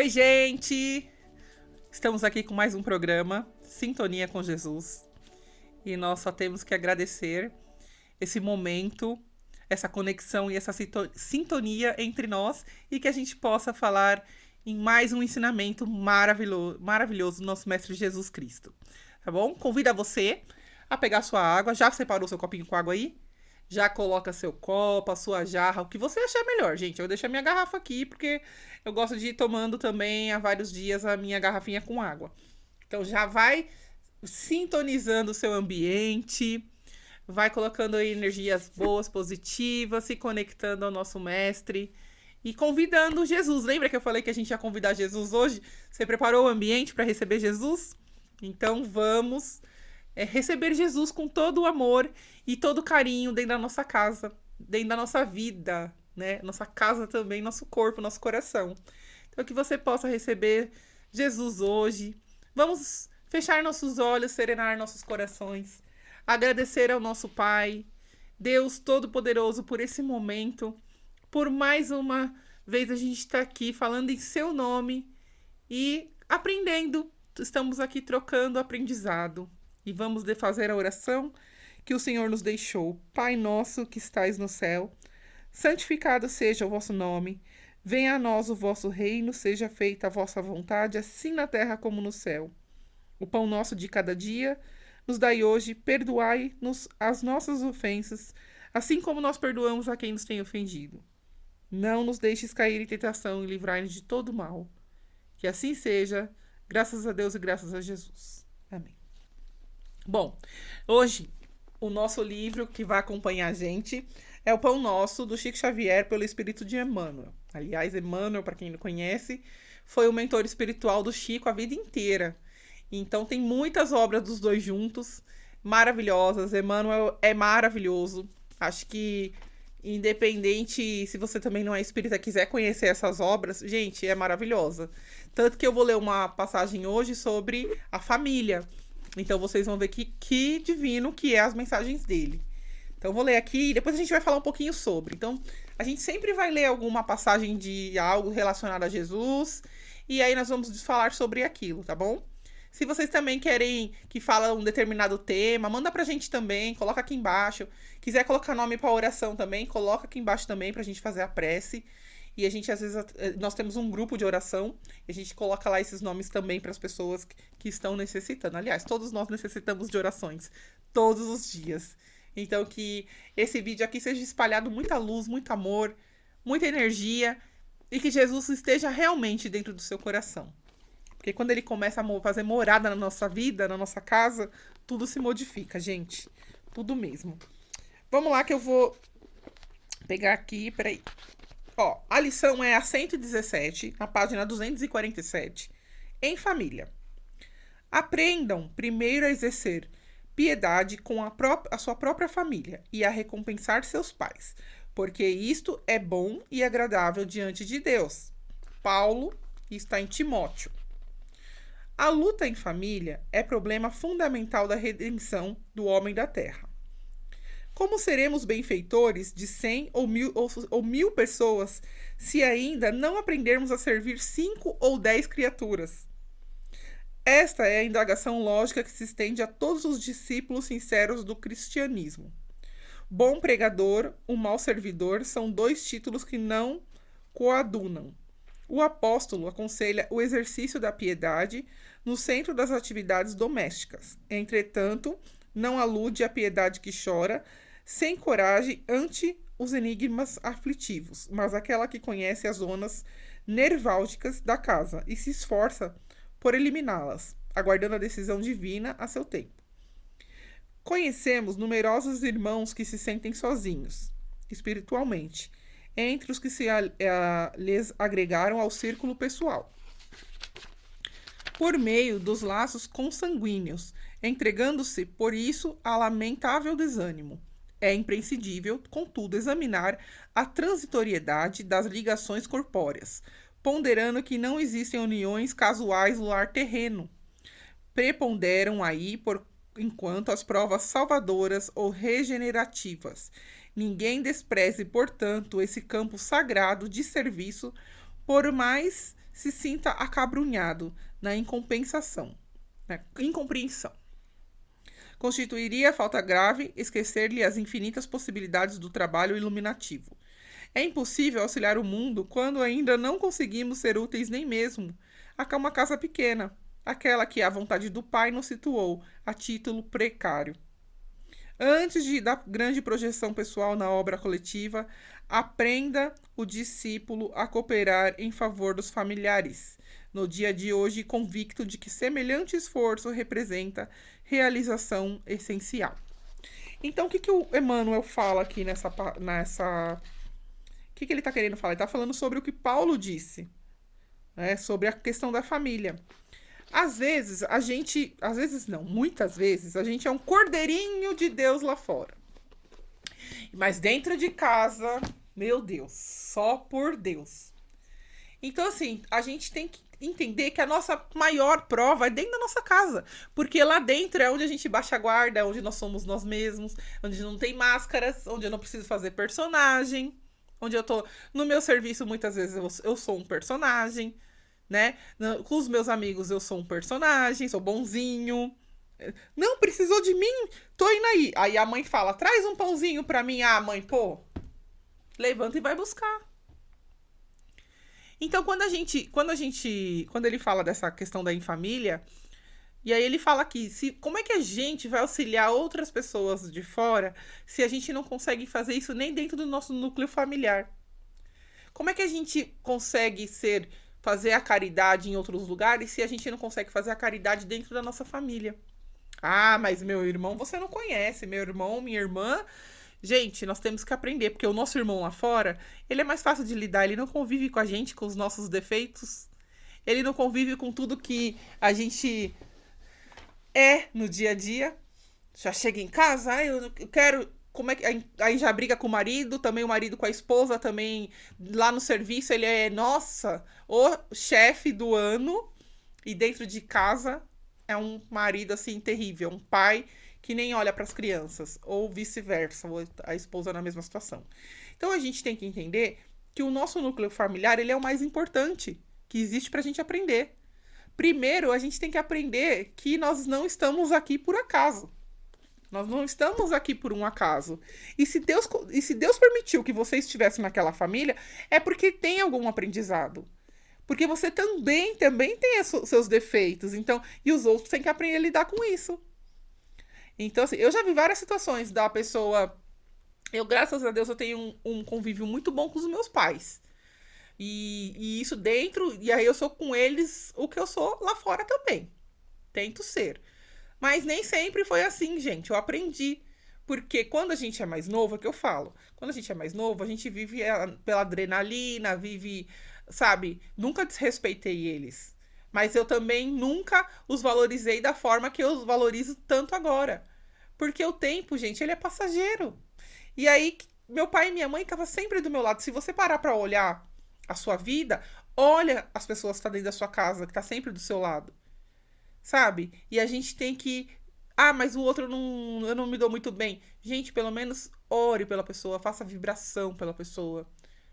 Oi, gente! Estamos aqui com mais um programa, Sintonia com Jesus. E nós só temos que agradecer esse momento, essa conexão e essa sintonia entre nós e que a gente possa falar em mais um ensinamento maravilhoso do nosso Mestre Jesus Cristo. Tá bom? Convido você a pegar sua água. Já separou seu copinho com água aí? Já coloca seu copo, a sua jarra, o que você achar melhor, gente. Eu vou deixar minha garrafa aqui, porque eu gosto de ir tomando também há vários dias a minha garrafinha com água. Então já vai sintonizando o seu ambiente, vai colocando aí energias boas, positivas, se conectando ao nosso mestre e convidando Jesus. Lembra que eu falei que a gente ia convidar Jesus hoje? Você preparou o ambiente para receber Jesus? Então vamos receber Jesus com todo o amor e todo o carinho dentro da nossa casa, dentro da nossa vida, né? Nossa casa também, nosso corpo, nosso coração. Então que você possa receber Jesus hoje. Vamos fechar nossos olhos, serenar nossos corações, agradecer ao nosso Pai, Deus Todo-Poderoso, por esse momento, por mais uma vez a gente está aqui falando em seu nome e aprendendo. Estamos aqui trocando aprendizado. E vamos fazer a oração que o Senhor nos deixou. Pai nosso que estais no céu, santificado seja o vosso nome. Venha a nós o vosso reino, seja feita a vossa vontade, assim na terra como no céu. O pão nosso de cada dia nos dai hoje, perdoai-nos as nossas ofensas, assim como nós perdoamos a quem nos tem ofendido. Não nos deixes cair em tentação e livrai-nos de todo mal. Que assim seja, graças a Deus e graças a Jesus. Amém. Bom, hoje o nosso livro que vai acompanhar a gente é O Pão Nosso, do Chico Xavier, pelo Espírito de Emmanuel. Aliás, Emmanuel, para quem não conhece, foi o mentor espiritual do Chico a vida inteira. Então tem muitas obras dos dois juntos, maravilhosas. Emmanuel é maravilhoso. Acho que independente, se você também não é espírita e quiser conhecer essas obras, gente, é maravilhosa. Tanto que eu vou ler uma passagem hoje sobre a família. Então vocês vão ver que divino que é as mensagens dele. Então eu vou ler aqui e depois a gente vai falar um pouquinho sobre. Então a gente sempre vai ler alguma passagem de algo relacionado a Jesus e aí nós vamos falar sobre aquilo, tá bom? Se vocês também querem que fale um determinado tema, manda pra gente também, coloca aqui embaixo. Quiser colocar nome pra oração também, coloca aqui embaixo também pra gente fazer a prece. E a gente, às vezes, nós temos um grupo de oração e a gente coloca lá esses nomes também para as pessoas que estão necessitando. Aliás, todos nós necessitamos de orações, todos os dias. Então, que esse vídeo aqui seja espalhado muita luz, muito amor, muita energia e que Jesus esteja realmente dentro do seu coração. Porque quando ele começa a fazer morada na nossa vida, na nossa casa, tudo se modifica, gente. Tudo mesmo. Vamos lá que eu vou pegar aqui, peraí. Ó, a lição é a 117, na página 247, em família. Aprendam primeiro a exercer piedade com a sua própria família e a recompensar seus pais, porque isto é bom e agradável diante de Deus. Paulo está em Timóteo. A luta em família é problema fundamental da redenção do homem da terra. Como seremos benfeitores de 100 ou 1000 pessoas se ainda não aprendermos a servir 5 ou 10 criaturas? Esta é a indagação lógica que se estende a todos os discípulos sinceros do cristianismo. Bom pregador, o mau servidor são dois títulos que não coadunam. O apóstolo aconselha o exercício da piedade no centro das atividades domésticas. Entretanto, não alude à piedade que chora, sem coragem ante os enigmas aflitivos, mas aquela que conhece as zonas nerválgicas da casa e se esforça por eliminá-las, aguardando a decisão divina a seu tempo. Conhecemos numerosos irmãos que se sentem sozinhos, espiritualmente, entre os que lhes agregaram ao círculo pessoal, por meio dos laços consanguíneos, entregando-se, por isso, a lamentável desânimo. É imprescindível, contudo, examinar a transitoriedade das ligações corpóreas, ponderando que não existem uniões casuais no lar terreno. Preponderam aí, por enquanto, as provas salvadoras ou regenerativas. Ninguém despreze, portanto, esse campo sagrado de serviço, por mais se sinta acabrunhado na incompreensão. Constituiria falta grave esquecer-lhe as infinitas possibilidades do trabalho iluminativo. É impossível auxiliar o mundo quando ainda não conseguimos ser úteis nem mesmo a uma casa pequena, aquela que a vontade do Pai nos situou a título precário. Antes de dar grande projeção pessoal na obra coletiva, aprenda o discípulo a cooperar em favor dos familiares, no dia de hoje convicto de que semelhante esforço representa realização essencial. Então, o que o Emmanuel fala aqui nessa... O que ele está querendo falar? Ele está falando sobre o que Paulo disse, né, sobre a questão da família. Muitas vezes, a gente é um cordeirinho de Deus lá fora. Mas dentro de casa, meu Deus, só por Deus. Então, assim, a gente tem que entender que a nossa maior prova é dentro da nossa casa. Porque lá dentro é onde a gente baixa a guarda, é onde nós somos nós mesmos, onde não tem máscaras, onde eu não preciso fazer personagem, onde eu tô no meu serviço, muitas vezes eu sou um personagem, né? Com os meus amigos eu sou um personagem, sou bonzinho. Não precisou de mim, tô indo aí. Aí a mãe fala, traz um pãozinho pra mim. Ah, mãe, pô, levanta e vai buscar. Então, quando ele fala dessa questão da família, e aí ele fala aqui, como é que a gente vai auxiliar outras pessoas de fora se a gente não consegue fazer isso nem dentro do nosso núcleo familiar? Como é que a gente consegue fazer a caridade em outros lugares se a gente não consegue fazer a caridade dentro da nossa família? Ah, mas meu irmão você não conhece, meu irmão, minha irmã... Gente, nós temos que aprender, porque o nosso irmão lá fora, ele é mais fácil de lidar, ele não convive com a gente, com os nossos defeitos, ele não convive com tudo que a gente é no dia a dia. Já chega em casa, eu quero... Como é que... Aí já briga com o marido, também o marido com a esposa, também lá no serviço, ele é, nossa, o chefe do ano, e dentro de casa é um marido, assim, terrível, um pai que nem olha para as crianças, ou vice-versa, ou a esposa na mesma situação. Então, a gente tem que entender que o nosso núcleo familiar, ele é o mais importante que existe para a gente aprender. Primeiro, a gente tem que aprender que nós não estamos aqui por acaso. Nós não estamos aqui por um acaso. E se Deus permitiu que você estivesse naquela família, é porque tem algum aprendizado. Porque você também tem seus defeitos. Então, e os outros têm que aprender a lidar com isso. Então, assim, eu já vi várias situações da pessoa... graças a Deus, eu tenho um convívio muito bom com os meus pais. E isso dentro... E aí eu sou com eles o que eu sou lá fora também. Tento ser. Mas nem sempre foi assim, gente. Eu aprendi. Porque quando a gente é mais novo, é o que eu falo. Quando a gente é mais novo, a gente vive pela adrenalina, vive... Sabe? Nunca desrespeitei eles. Mas eu também nunca os valorizei da forma que eu os valorizo tanto agora. Porque o tempo, gente, ele é passageiro. E aí, meu pai e minha mãe estavam sempre do meu lado. Se você parar para olhar a sua vida, olha as pessoas que estão dentro da sua casa, que estão sempre do seu lado. Sabe? E a gente tem que... Ah, mas o outro eu não me dou muito bem. Gente, pelo menos ore pela pessoa, faça vibração pela pessoa.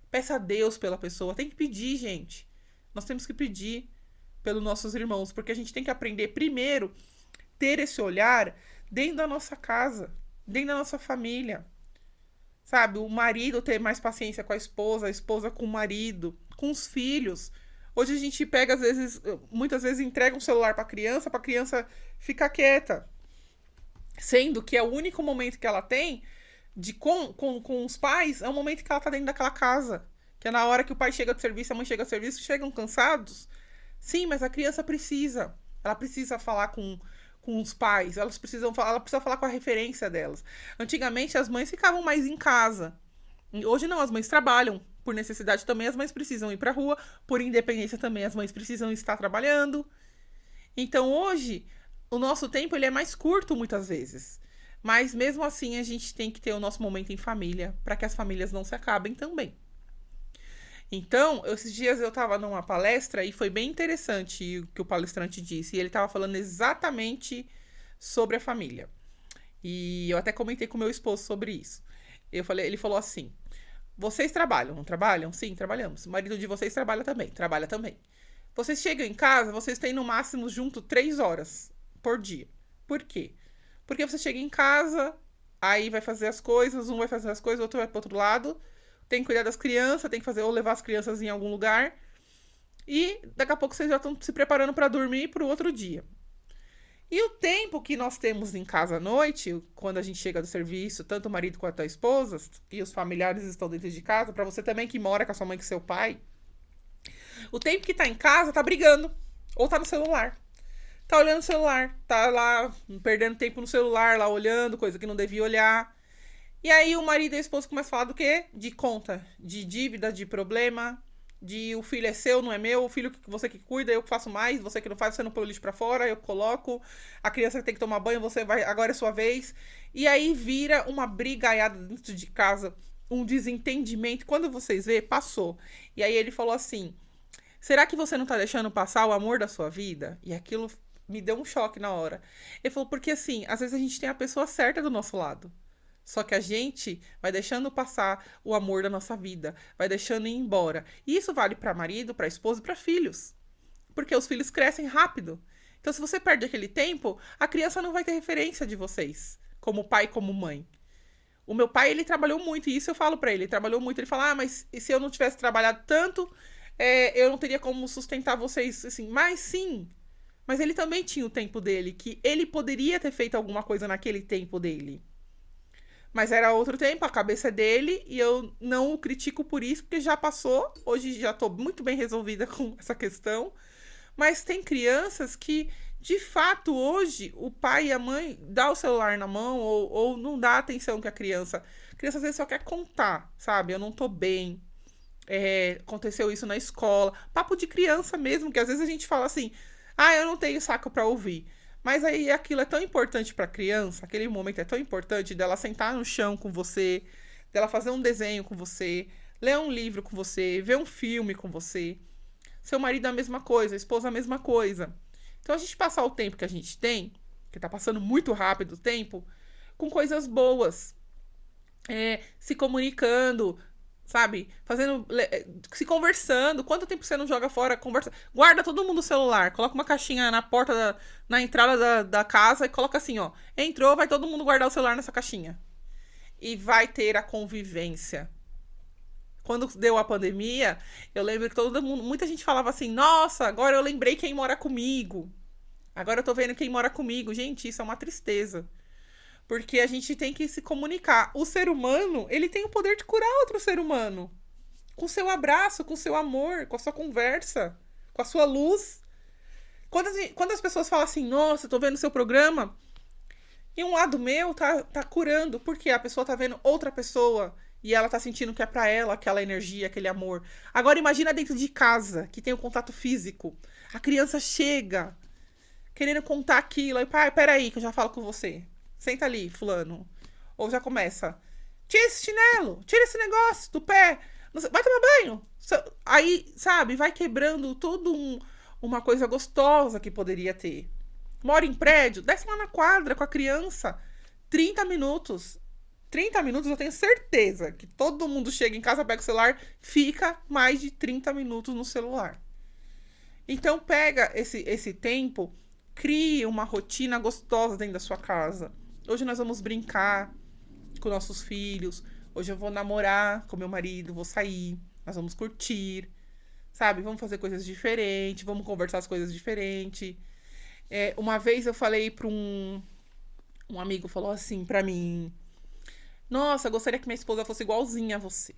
Peça a Deus pela pessoa. Tem que pedir, gente. Nós temos que pedir pelos nossos irmãos, porque a gente tem que aprender primeiro ter esse olhar dentro da nossa casa, dentro da nossa família, sabe? O marido ter mais paciência com a esposa com o marido, com os filhos. Hoje a gente pega, muitas vezes entrega um celular para a criança ficar quieta, sendo que é o único momento que ela tem com os pais, é o momento que ela tá dentro daquela casa, que é na hora que o pai chega do serviço, a mãe chega do serviço, chegam cansados. Sim, mas a criança ela precisa falar com os pais, ela precisa falar com a referência delas. Antigamente as mães ficavam mais em casa. Hoje não, as mães trabalham. Por necessidade também as mães precisam ir pra rua, por independência também as mães precisam estar trabalhando. Então hoje o nosso tempo ele é mais curto muitas vezes. Mas mesmo assim a gente tem que ter o nosso momento em família, para que as famílias não se acabem também. Então, esses dias eu estava numa palestra e foi bem interessante o que o palestrante disse. E ele estava falando exatamente sobre a família. E eu até comentei com meu esposo sobre isso. Ele falou assim, vocês trabalham, não trabalham? Sim, trabalhamos. O marido de vocês trabalha também. Vocês chegam em casa, vocês têm no máximo junto 3 horas por dia. Por quê? Porque você chega em casa, aí vai fazer as coisas, um vai fazer as coisas, o outro vai pro outro lado, tem que cuidar das crianças, tem que fazer ou levar as crianças em algum lugar, e daqui a pouco vocês já estão se preparando para dormir para o outro dia. E o tempo que nós temos em casa à noite, quando a gente chega do serviço, tanto o marido quanto a esposa, e os familiares estão dentro de casa, para você também que mora com a sua mãe e com seu pai, o tempo que tá em casa tá brigando, ou tá no celular. Tá olhando o celular, tá lá perdendo tempo no celular, lá olhando, coisa que não devia olhar. E aí o marido e a esposa começam a falar do quê? De conta, de dívida, de problema, de o filho é seu, não é meu, o filho que você que cuida, eu que faço mais, você que não faz, você não põe o lixo pra fora, eu coloco, a criança tem que tomar banho, você vai, agora é sua vez. E aí vira uma brigaiada dentro de casa, um desentendimento. Quando vocês vê, passou. E aí ele falou assim, será que você não tá deixando passar o amor da sua vida? E aquilo me deu um choque na hora. Ele falou, porque assim, às vezes a gente tem a pessoa certa do nosso lado. Só que a gente vai deixando passar o amor da nossa vida, vai deixando ir embora. E isso vale para marido, para esposa e para filhos. Porque os filhos crescem rápido. Então, se você perde aquele tempo, a criança não vai ter referência de vocês, como pai e como mãe. O meu pai, ele trabalhou muito, e isso eu falo para ele, ele trabalhou muito. Ele fala, mas e se eu não tivesse trabalhado tanto, eu não teria como sustentar vocês, assim. Mas sim, mas ele também tinha o tempo dele, que ele poderia ter feito alguma coisa naquele tempo dele. Mas era outro tempo, a cabeça é dele, e eu não o critico por isso, porque já passou. Hoje já tô muito bem resolvida com essa questão. Mas tem crianças que, de fato, hoje, o pai e a mãe dá o celular na mão ou não dá a atenção que a criança... A criança às vezes só quer contar, sabe? Eu não tô bem. Aconteceu isso na escola. Papo de criança mesmo, que às vezes a gente fala assim, eu não tenho saco pra ouvir. Mas aí aquilo é tão importante pra criança, aquele momento é tão importante dela sentar no chão com você, dela fazer um desenho com você, ler um livro com você, ver um filme com você. Seu marido é a mesma coisa, a esposa é a mesma coisa. Então a gente passar o tempo que a gente tem, que tá passando muito rápido o tempo, com coisas boas. Se comunicando, sabe? Se conversando. Quanto tempo você não joga fora? Conversa. Guarda todo mundo o celular. Coloca uma caixinha na porta, na entrada da casa e coloca assim, ó. Entrou, vai todo mundo guardar o celular nessa caixinha. E vai ter a convivência. Quando deu a pandemia, eu lembro que todo mundo, muita gente falava assim, nossa, agora eu lembrei quem mora comigo. Agora eu tô vendo quem mora comigo. Gente, isso é uma tristeza. Porque a gente tem que se comunicar. O ser humano, ele tem o poder de curar outro ser humano. Com seu abraço, com seu amor, com a sua conversa, com a sua luz. Quando as pessoas falam assim, nossa, eu tô vendo seu programa, e um lado meu tá curando, porque a pessoa tá vendo outra pessoa e ela tá sentindo que é pra ela aquela energia, aquele amor. Agora imagina dentro de casa, que tem o contato físico. A criança chega querendo contar aquilo. Aí, pai, peraí, que eu já falo com você. Senta ali, fulano. Ou já começa. Tira esse chinelo, tira esse negócio do pé. Vai tomar banho. Aí, sabe, vai quebrando tudo uma coisa gostosa que poderia ter. Mora em prédio, desce lá na quadra com a criança. 30 minutos. 30 minutos eu tenho certeza que todo mundo chega em casa, pega o celular, fica mais de 30 minutos no celular. Então pega esse tempo, crie uma rotina gostosa dentro da sua casa. Hoje nós vamos brincar com nossos filhos. Hoje eu vou namorar com meu marido, vou sair. Nós vamos curtir, sabe? Vamos fazer coisas diferentes, vamos conversar as coisas diferentes. Uma vez eu falei para um amigo, falou assim pra mim, nossa, eu gostaria que minha esposa fosse igualzinha a você.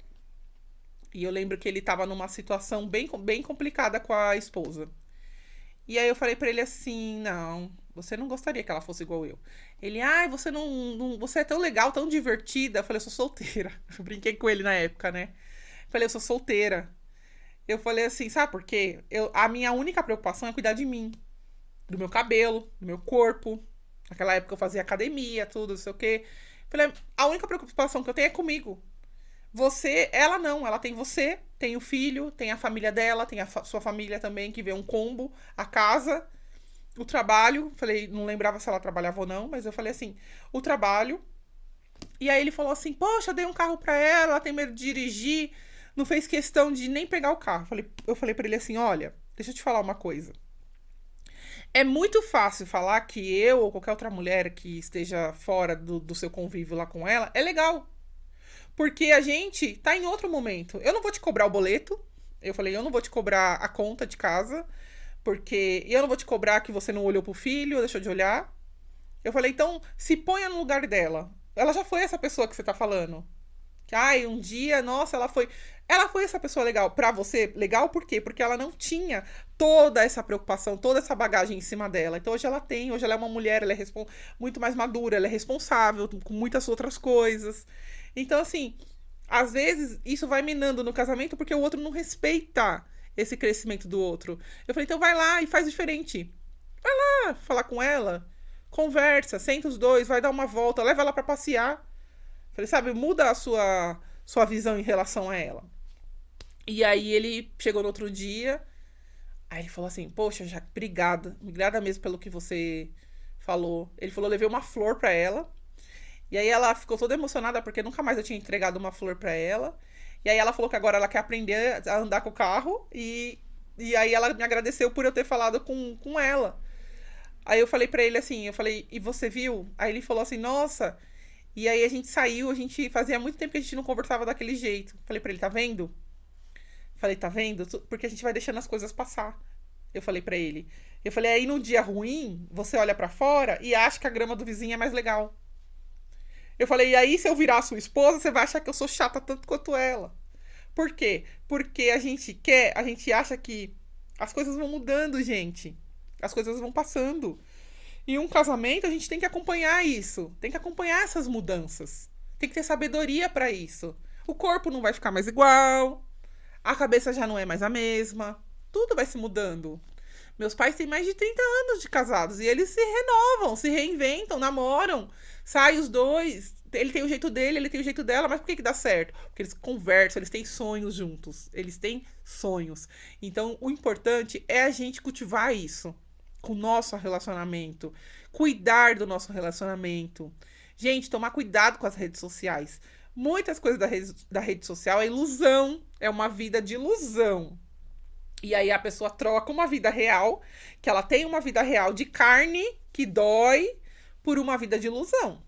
E eu lembro que ele tava numa situação bem, bem complicada com a esposa. E aí eu falei pra ele assim, não, você não gostaria que ela fosse igual eu. Ele, você você é tão legal, tão divertida. Eu falei, eu sou solteira. Eu brinquei com ele na época, né? Eu falei, eu sou solteira. Eu falei assim, sabe por quê? A minha única preocupação é cuidar de mim. Do meu cabelo, do meu corpo. Naquela época eu fazia academia, tudo, não sei o quê. Eu falei, a única preocupação que eu tenho é comigo. Ela não, ela tem você, tem o filho, tem a família dela, tem a sua família também, que vê um combo, a casa, o trabalho. Falei, não lembrava se ela trabalhava ou não, mas eu falei assim, o trabalho. E aí ele falou assim, poxa, eu dei um carro pra ela tem medo de dirigir, não fez questão de nem pegar o carro. Eu falei pra ele assim, olha, deixa eu te falar uma coisa. É muito fácil falar que eu ou qualquer outra mulher que esteja fora do seu convívio lá com ela é legal. Porque a gente tá em outro momento. Eu não vou te cobrar o boleto. Eu falei, eu não vou te cobrar a conta de casa. Porque eu não vou te cobrar que você não olhou pro filho, deixou de olhar. Eu falei, então se ponha no lugar dela. Ela já foi essa pessoa que você tá falando. Que, ai, um dia, nossa, ela foi. Ela foi essa pessoa legal. Pra você, legal por quê? Porque ela não tinha toda essa preocupação, toda essa bagagem em cima dela. Então hoje ela tem, hoje ela é uma mulher, ela é muito mais madura, ela é responsável com muitas outras coisas. Então, assim, às vezes isso vai minando no casamento porque o outro não respeita esse crescimento do outro. Eu falei, então vai lá e faz diferente. Vai lá falar com ela, conversa, senta os dois, vai dar uma volta, leva ela pra passear. Falei, sabe, muda a sua visão em relação a ela. E aí ele chegou no outro dia, aí ele falou assim, poxa, Jaque, obrigada mesmo pelo que você falou. Ele falou, levei uma flor pra ela. E aí ela ficou toda emocionada porque nunca mais eu tinha entregado uma flor pra ela. E aí ela falou que agora ela quer aprender a andar com o carro. E aí ela me agradeceu por eu ter falado com ela. Aí eu falei pra ele assim, eu falei, e você viu? Aí ele falou assim, nossa. E aí a gente saiu, a gente fazia muito tempo que a gente não conversava daquele jeito. Falei pra ele, tá vendo? Falei, tá vendo? Porque a gente vai deixando as coisas passar. Eu falei pra ele. Eu falei, aí num dia ruim, você olha pra fora e acha que a grama do vizinho é mais legal. Eu falei, e aí se eu virar sua esposa, você vai achar que eu sou chata tanto quanto ela. Por quê? Porque a gente acha que as coisas vão mudando, gente. As coisas vão passando. E um casamento, a gente tem que acompanhar isso. Tem que acompanhar essas mudanças. Tem que ter sabedoria pra isso. O corpo não vai ficar mais igual. A cabeça já não é mais a mesma. Tudo vai se mudando. Meus pais têm mais de 30 anos de casados e eles se renovam, se reinventam, namoram, saem os dois. Ele tem o jeito dele, ele tem o jeito dela, mas por que dá certo? Porque eles conversam, eles têm sonhos juntos. Eles têm sonhos. Então, o importante é a gente cultivar isso com o nosso relacionamento, cuidar do nosso relacionamento. Gente, tomar cuidado com as redes sociais. Muitas coisas da rede social é ilusão, é uma vida de ilusão. E aí a pessoa troca uma vida real, que ela tem uma vida real de carne, que dói, por uma vida de ilusão.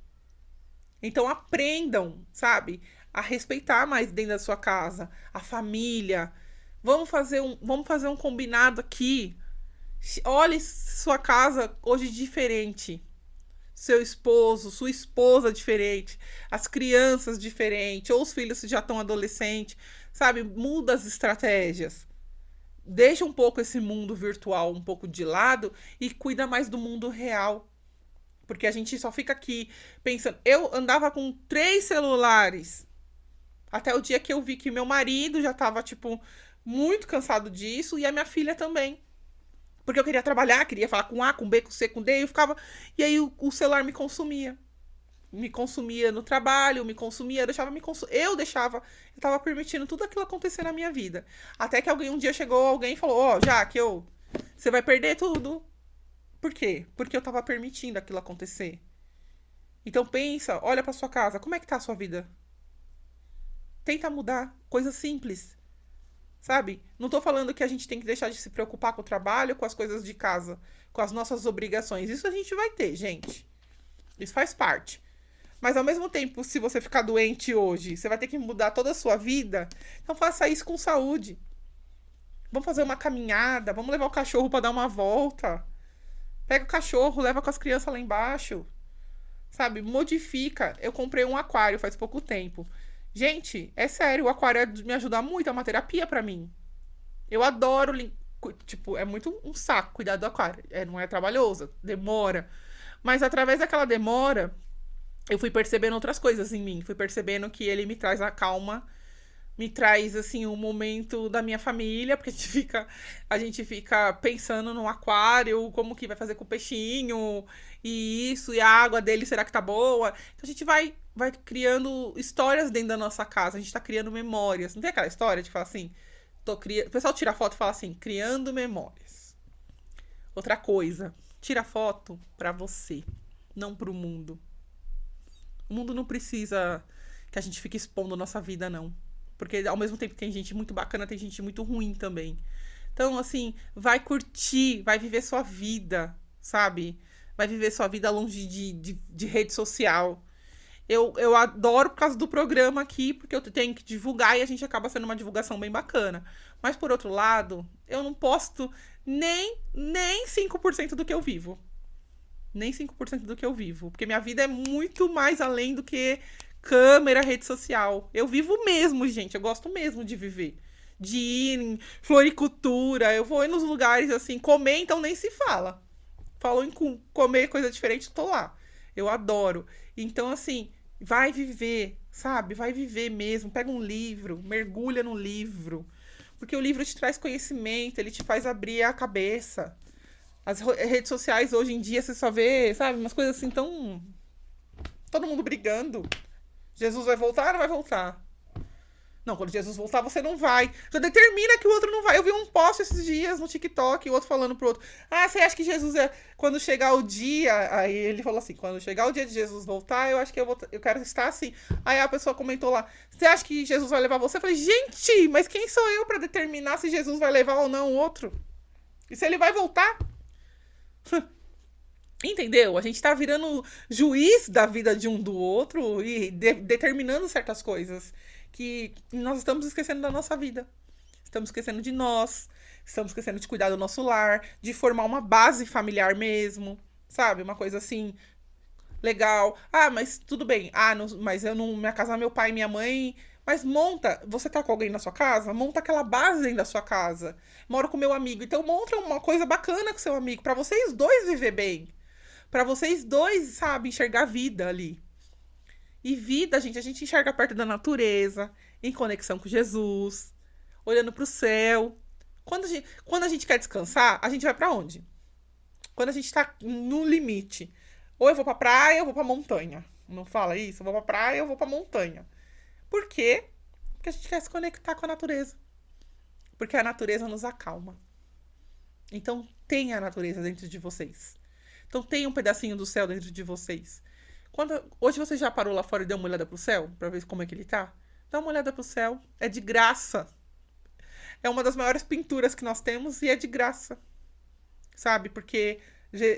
Então aprendam, sabe, a respeitar mais dentro da sua casa, a família. Vamos fazer um combinado aqui. Olhe sua casa hoje diferente. Seu esposo, sua esposa diferente, as crianças diferentes, ou os filhos já estão adolescentes, sabe? Muda as estratégias. Deixa um pouco esse mundo virtual um pouco de lado e cuida mais do mundo real. Porque a gente só fica aqui pensando. Eu andava com 3 celulares. Até o dia que eu vi que meu marido já tava, tipo, muito cansado disso e a minha filha também. Porque eu queria trabalhar, queria falar com A, com B, com C, com D, e eu ficava. E aí o celular me consumia. Me consumia no trabalho, me consumia, deixava me consumir. Eu tava permitindo tudo aquilo acontecer na minha vida. Até que um dia chegou alguém e falou: Ó, Jaque, você vai perder tudo. Por quê? Porque eu tava permitindo aquilo acontecer. Então pensa, olha pra sua casa, como é que tá a sua vida? Tenta mudar, coisa simples. Sabe? Não tô falando que a gente tem que deixar de se preocupar com o trabalho, com as coisas de casa, com as nossas obrigações. Isso a gente vai ter, gente. Isso faz parte. Mas ao mesmo tempo, se você ficar doente hoje, você vai ter que mudar toda a sua vida. Então faça isso com saúde. Vamos fazer uma caminhada, vamos levar o cachorro para dar uma volta. Pega o cachorro, leva com as crianças lá embaixo. Sabe? Modifica. Eu comprei um aquário faz pouco tempo. Gente, é sério, o aquário me ajuda muito, é uma terapia pra mim. Eu adoro, tipo, é muito um saco cuidar do aquário. Não é trabalhoso, demora. Mas através daquela demora, eu fui percebendo outras coisas em mim. Fui percebendo que ele me traz a calma, me traz, assim, um momento da minha família, porque a gente fica pensando no aquário, como que vai fazer com o peixinho, e isso, e a água dele, será que tá boa? Então a gente vai criando histórias dentro da nossa casa, a gente tá criando memórias. Não tem aquela história de falar assim, o pessoal tira foto e fala assim, criando memórias. Outra coisa, tira foto pra você, não pro mundo. O mundo não precisa que a gente fique expondo a nossa vida, não. Porque ao mesmo tempo que tem gente muito bacana, tem gente muito ruim também. Então, assim, vai curtir, vai viver sua vida, sabe? Vai viver sua vida longe de rede social. Eu adoro por causa do programa aqui, porque eu tenho que divulgar e a gente acaba sendo uma divulgação bem bacana. Mas, por outro lado, eu não posto nem 5% do que eu vivo. Nem 5% do que eu vivo. Porque minha vida é muito mais além do que câmera, rede social. Eu vivo mesmo, gente. Eu gosto mesmo de viver. De ir em floricultura. Eu vou ir nos lugares assim, comer, então nem se fala. Falou em comer coisa diferente, tô lá. Eu adoro. Então, assim, vai viver, sabe? Vai viver mesmo. Pega um livro, mergulha no livro. Porque o livro te traz conhecimento, ele te faz abrir a cabeça. As redes sociais hoje em dia você só vê, sabe, umas coisas assim tão. Todo mundo brigando. Jesus vai voltar ou não vai voltar? Não, quando Jesus voltar, você não vai. Já determina que o outro não vai. Eu vi um post esses dias no TikTok, o outro falando pro outro: Ah, você acha que Jesus é. Quando chegar o dia. Aí ele falou assim: quando chegar o dia de Jesus voltar, eu acho que eu quero estar assim. Aí a pessoa comentou lá: Você acha que Jesus vai levar você? Eu falei: Gente, mas quem sou eu pra determinar se Jesus vai levar ou não o outro? E se ele vai voltar? Entendeu? A gente tá virando juiz da vida de um do outro e determinando certas coisas que nós estamos esquecendo da nossa vida. Estamos esquecendo de nós, estamos esquecendo de cuidar do nosso lar, de formar uma base familiar mesmo, sabe? Uma coisa assim, legal. Ah, mas tudo bem. Ah, não, mas eu não. Minha casa é meu pai e minha mãe. Mas monta. Você tá com alguém na sua casa? Monta aquela base dentro da sua casa. Moro com meu amigo. Então monta uma coisa bacana com seu amigo. Pra vocês dois viver bem. Pra vocês dois, sabe, enxergar a vida ali. E vida, gente, a gente enxerga perto da natureza, em conexão com Jesus, olhando pro céu. Quando a gente quer descansar, a gente vai pra onde? Quando a gente tá no limite. Ou eu vou pra praia, ou eu vou pra montanha. Não fala isso? Eu vou pra praia, ou eu vou pra montanha. Por quê? Porque a gente quer se conectar com a natureza. Porque a natureza nos acalma. Então, tenha a natureza dentro de vocês. Então, tenha um pedacinho do céu dentro de vocês. Hoje você já parou lá fora e deu uma olhada pro céu? Pra ver como é que ele tá? Dá uma olhada pro céu. É de graça. É uma das maiores pinturas que nós temos e é de graça. Sabe? Porque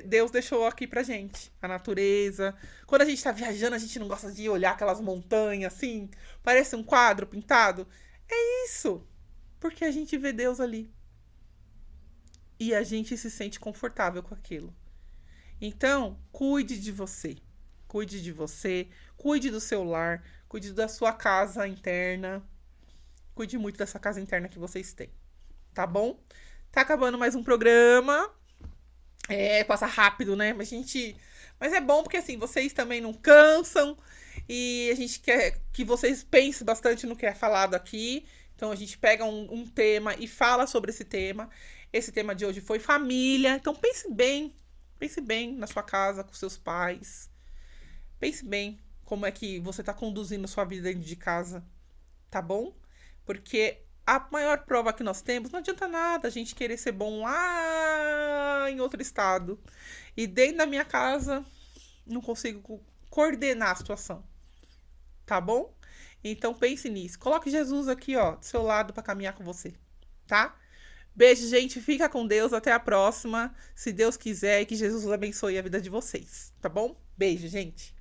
Deus deixou aqui pra gente. A natureza. Quando a gente tá viajando, a gente não gosta de olhar aquelas montanhas assim. Parece um quadro pintado. É isso. Porque a gente vê Deus ali. E a gente se sente confortável com aquilo. Então, cuide de você. Cuide de você. Cuide do seu lar. Cuide da sua casa interna. Cuide muito dessa casa interna que vocês têm. Tá bom? Tá acabando mais um programa. Passa rápido, né? Mas é bom porque assim, vocês também não cansam. E a gente quer que vocês pensem bastante no que é falado aqui. Então a gente pega um tema e fala sobre esse tema. Esse tema de hoje foi família. Então pense bem. Pense bem na sua casa, com seus pais. Pense bem como é que você está conduzindo a sua vida dentro de casa. Tá bom? Porque a maior prova que nós temos, não adianta nada a gente querer ser bom lá em outro estado. E dentro da minha casa, não consigo coordenar a situação. Tá bom? Então pense nisso. Coloque Jesus aqui, ó, do seu lado para caminhar com você. Tá? Beijo, gente. Fica com Deus. Até a próxima. Se Deus quiser, e que Jesus abençoe a vida de vocês. Tá bom? Beijo, gente.